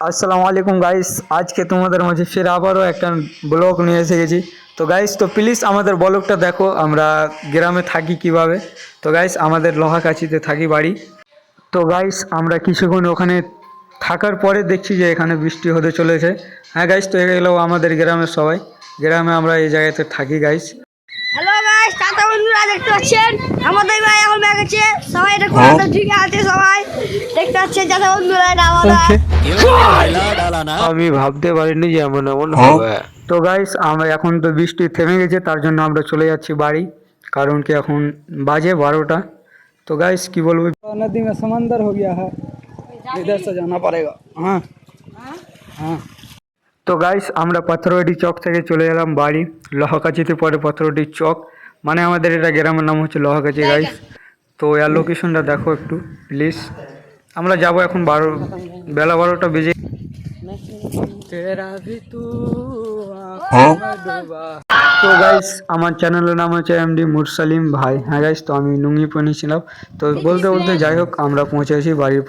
আসসালামু আলাইকুম গাইস, আজকে তোমাদের মাঝে ফের আবারও একটা ব্লগ নিয়ে এসে গেছি। তো গাইস, তো প্লিজ আমাদের ব্লগটা দেখো, আমরা গ্রামে থাকি কিভাবে। তো গাইস, আমাদের লোহাকাছিতে থাকি বাড়ি। তো গাইস, আমরা কিছুক্ষণ ওখানে থাকার পরে দেখছি যে এখানে বৃষ্টি হতে চলেছে। হ্যাঁ গাইস, তো এগুলো আমাদের গ্রামের সবাই, গ্রামে আমরা এই জায়গাতে থাকি গাইস। হ্যালো গাইস, টাটা বন্ধুরা, দেখতে পাচ্ছেন আমাদের ভাই এখন ব্যাগ আছে। সবাই এটা করে ঠিক আছে, সবাই দেখতে পাচ্ছেন টাটা বন্ধুরা, এটা আমাদের। আমি ভাবতে পারিনি যে এমন এমন হবে। তো গাইস, আমরা এখন তো বৃষ্টি থেমে গেছে, তার জন্য আমরা চলে যাচ্ছি বাড়ি। কারণ কি এখন বাজে 12টা। तो गाइस की बोलूँ, नदी में समंदर हो गया है, इधर से जाना पड़ेगा। हाँ हाँ। তো গাইস, আমরা পাথরবাড়ি চক থেকে চলে এলাম বাড়ি। লোহাকাছিতে পরে পাথরবাড়ি চক, মানে আমাদের এটা গ্রামের নাম হচ্ছে লোহাকাছি গাইস। তো এর লোকেশনটা দেখো একটু প্লিজ। আমরা যাব এখন বেলা 12টা বেজে। তো গাইস, আমার চ্যানেলের নাম হচ্ছে এমডি মুরসালিম ভাই। হ্যাঁ গাইস, তো আমি লুঙ্গি পরেছিলাম। তো বলতে বলতে যাই হোক, আমরা পৌঁছেছি বাড়ির।